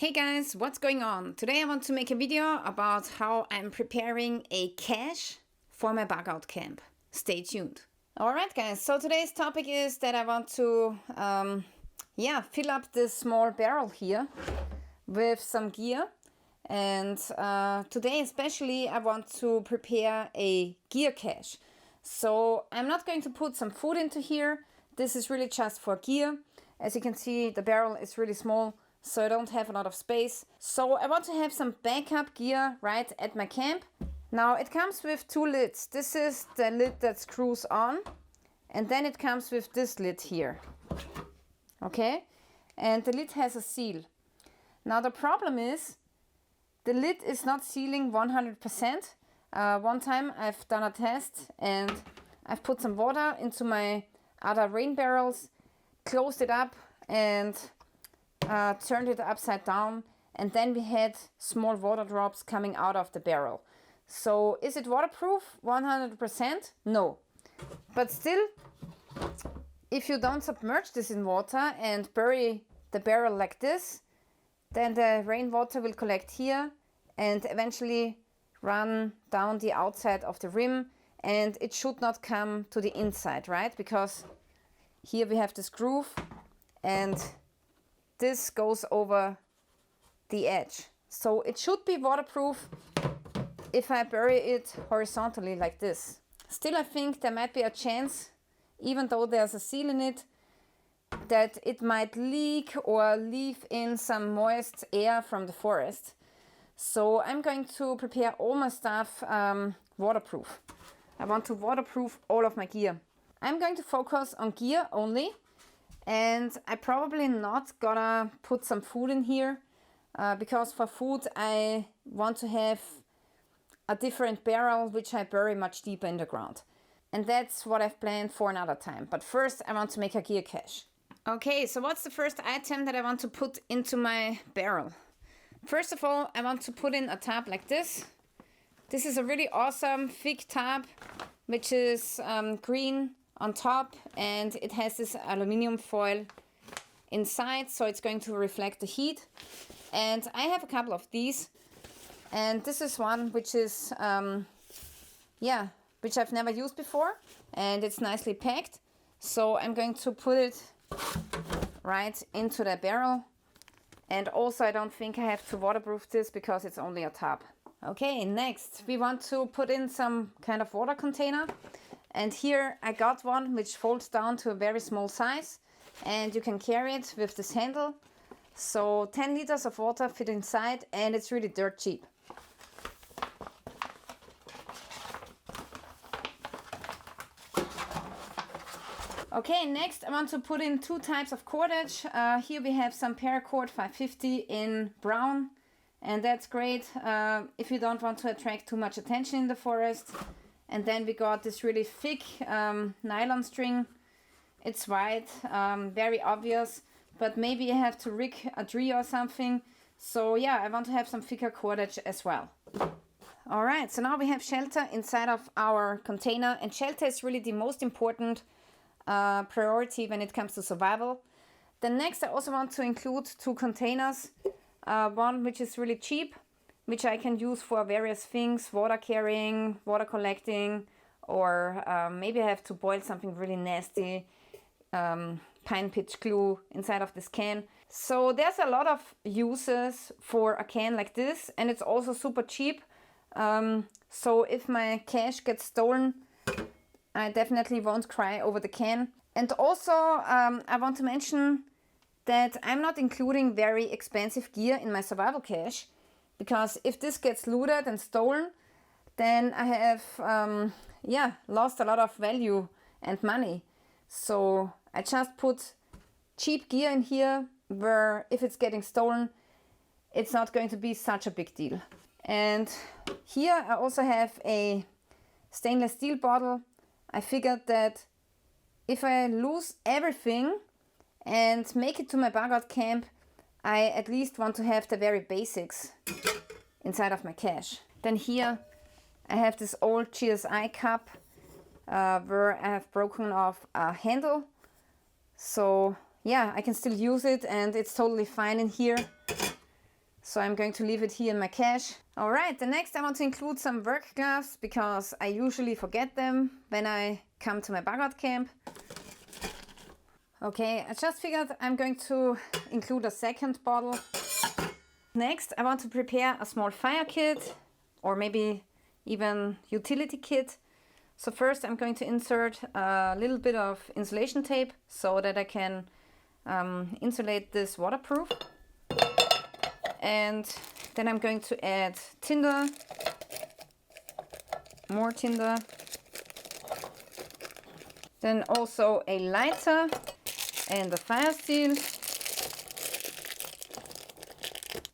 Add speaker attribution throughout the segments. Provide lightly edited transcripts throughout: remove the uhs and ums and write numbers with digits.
Speaker 1: Hey guys, what's going on? Today I want to make a video about how I'm preparing a cache for my bug out camp. Stay tuned. Alright guys, so today's topic is that I want to fill up this small barrel here with some gear. And today especially I want to prepare a gear cache. So I'm not going to put some food into here. This is really just for gear. As you can see, the barrel is really small, so I don't have a lot of space. So I want to have some backup gear right at my camp. Now it comes with two lids. This is the lid that screws on, and then it comes with this lid here. Okay, and the lid has a seal. Now the problem is the lid is not sealing 100%. One time I've done a test and I've put some water into my other rain barrels, closed it up and turned it upside down, and then we had small water drops coming out of the barrel. So is it waterproof 100%? No. But still, if you don't submerge this in water and bury the barrel like this, then the rainwater will collect here and eventually run down the outside of the rim, and it should not come to the inside, right? Because here we have this groove and this goes over the edge. So it should be waterproof if I bury it horizontally like this. Still, I think there might be a chance, even though there's a seal in it, that it might leak or leave in some moist air from the forest. So I'm going to prepare all my stuff waterproof. I want to waterproof all of my gear. I'm going to focus on gear only, and I probably not gonna put some food in here because for food I want to have a different barrel which I bury much deeper in the ground. And that's what I've planned for another time. But first I want to make a gear cache. Okay, so what's the first item that I want to put into my barrel? First of all, I want to put in a tab like this. This is a really awesome thick tab, which is green on top, and it has this aluminum foil inside, so it's going to reflect the heat. And I have a couple of these, and this is one which is which I've never used before, and it's nicely packed. So I'm going to put it right into the barrel. And also I don't think I have to waterproof this because it's only a tab. Okay, next we want to put in some kind of water container. And here I got one which folds down to a very small size, and you can carry it with this handle. So 10 liters of water fit inside, and it's really dirt cheap. Okay, next I want to put in two types of cordage. Here we have some paracord 550 in brown, and that's great if you don't want to attract too much attention in the forest. And then we got this really thick nylon string. It's white, very obvious, but maybe I have to rig a tree or something. So yeah, I want to have some thicker cordage as well. All right, so now we have shelter inside of our container, and shelter is really the most important priority when it comes to survival. Then next I also want to include two containers. One which is really cheap, which I can use for various things, water carrying, water collecting, or maybe I have to boil something really nasty, pine pitch glue inside of this can. So there's a lot of uses for a can like this, and it's also super cheap. So if my cache gets stolen, I definitely won't cry over the can. And also I want to mention that I'm not including very expensive gear in my survival cache, because if this gets looted and stolen, then I have lost a lot of value and money. So I just put cheap gear in here where if it's getting stolen, it's not going to be such a big deal. And here I also have a stainless steel bottle. I figured that if I lose everything and make it to my bug out camp, I at least want to have the very basics inside of my cache. Then here I have this old GSI cup where I have broken off a handle. So yeah, I can still use it and it's totally fine in here. So I'm going to leave it here in my cache. All right, the next I want to include some work gloves because I usually forget them when I come to my bug out camp. Okay, I just figured I'm going to include a second bottle. Next, I want to prepare a small fire kit or maybe even utility kit. So first I'm going to insert a little bit of insulation tape so that I can insulate this waterproof. And then I'm going to add tinder, more tinder, then also a lighter and a fire steel.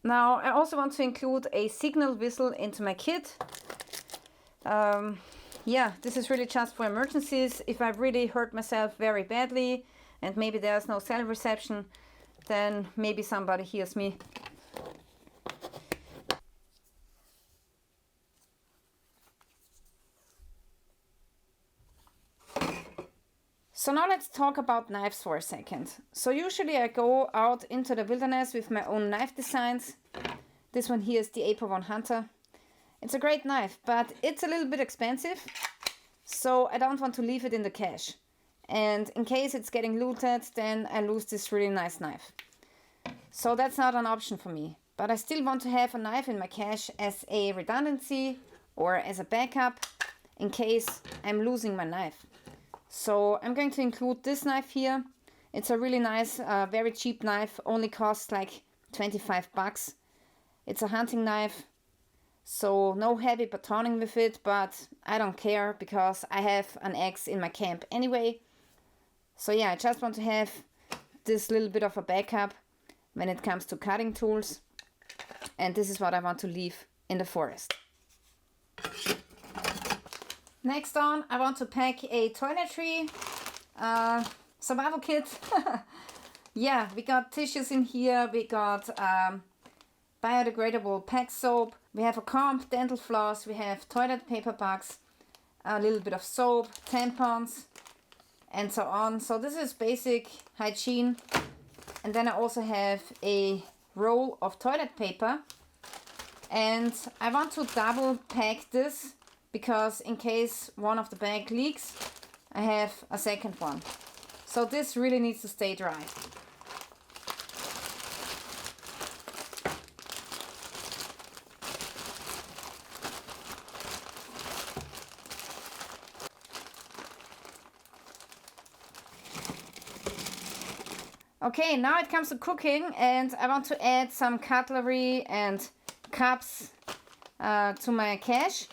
Speaker 1: Now I also want to include a signal whistle into my kit. Yeah, this is really just for emergencies. If I really hurt myself very badly and maybe there's no cell reception, then maybe somebody hears me. So now let's talk about knives for a second. So usually I go out into the wilderness with my own knife designs. This one here is the APO-1 Hunter. It's a great knife, but it's a little bit expensive. So I don't want to leave it in the cache. And in case it's getting looted, then I lose this really nice knife. So that's not an option for me. But I still want to have a knife in my cache as a redundancy or as a backup in case I'm losing my knife. So I'm going to include this knife here. It's a really nice, very cheap knife, only costs like 25 bucks. It's a hunting knife, so no heavy batoning with it, but I don't care because I have an axe in my camp anyway. So yeah, I just want to have this little bit of a backup when it comes to cutting tools. And this is what I want to leave in the forest. Next on, I want to pack a Toiletry survival kit. Yeah, we got tissues in here, we got biodegradable pack soap, we have a comb, dental floss, we have toilet paper bags, a little bit of soap, tampons, and so on. So this is basic hygiene. And then I also have a roll of toilet paper. And I want to double pack this because in case one of the bag leaks, I have a second one. So this really needs to stay dry. Okay, now it comes to cooking, and I want to add some cutlery and cups to my cache.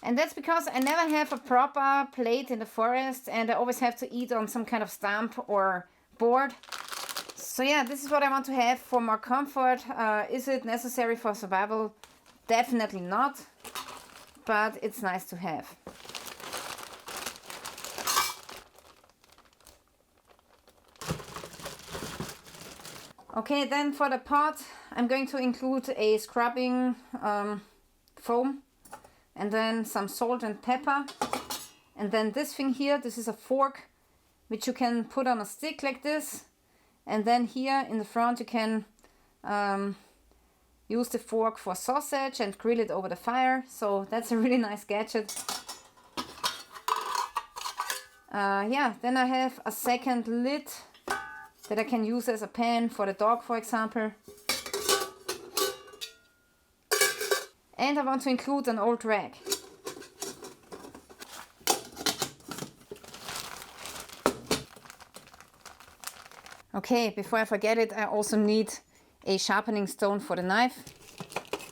Speaker 1: And that's because I never have a proper plate in the forest and I always have to eat on some kind of stump or board. So yeah, this is what I want to have for more comfort. Is it necessary for survival? Definitely not, but it's nice to have. Okay, then for the pot, I'm going to include a scrubbing foam, and then some salt and pepper. And then this thing here, this is a fork, which you can put on a stick like this. And then here in the front, you can use the fork for sausage and grill it over the fire. So that's a really nice gadget. Yeah, then I have a second lid that I can use as a pan for the dog, for example. And I want to include an old rag. Okay, before I forget it, I also need a sharpening stone for the knife.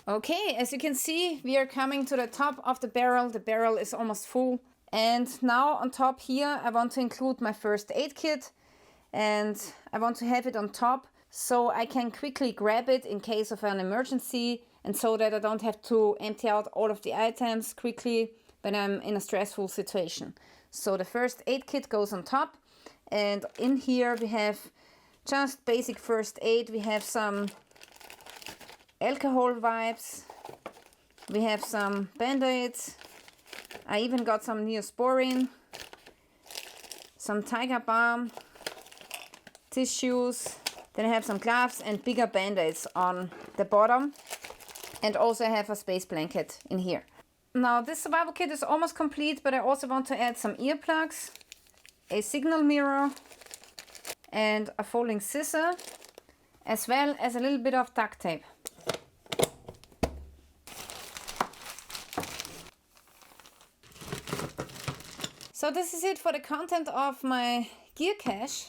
Speaker 1: Okay, as you can see, we are coming to the top of the barrel. The barrel is almost full. And now on top here, I want to include my first aid kit. And I want to have it on top so I can quickly grab it in case of an emergency, and so that I don't have to empty out all of the items quickly when I'm in a stressful situation. So the first aid kit goes on top, and in here we have just basic first aid. We have some alcohol wipes, we have some band-aids, I even got some Neosporin, some tiger balm, tissues, Then I have some gloves and bigger band-aids on the bottom. And also I have a space blanket in here. Now this survival kit is almost complete, but I also want to add some earplugs, a signal mirror, and a folding scissor, as well as a little bit of duct tape. So this is it for the content of my gear cache.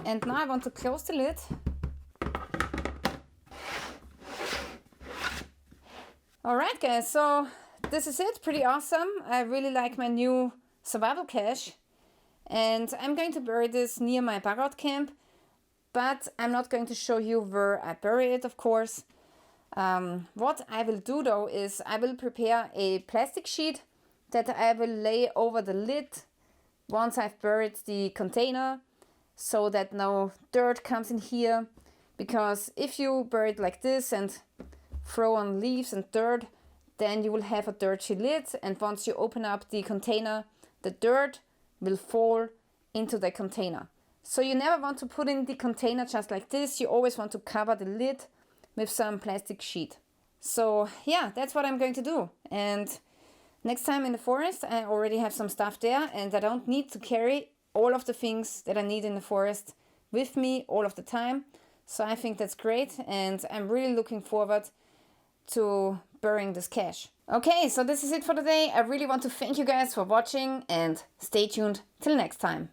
Speaker 1: And now I want to close the lid. Alright guys, so this is it, pretty awesome. I really like my new survival cache. And I'm going to bury this near my bug out camp. But I'm not going to show you where I bury it, of course. What I will do though is I will prepare a plastic sheet that I will lay over the lid once I've buried the container, so that no dirt comes in here. Because if you bury it like this and throw on leaves and dirt, then you will have a dirty lid, and once you open up the container, the dirt will fall into the container. So you never want to put in the container just like this. You always want to cover the lid with some plastic sheet. So yeah, that's what I'm going to do. And next time in the forest, I already have some stuff there, and I don't need to carry all of the things that I need in the forest with me all of the time. So I think that's great, and I'm really looking forward to burying this cache. Okay, so this is it for today. I really want to thank you guys for watching, and stay tuned till next time.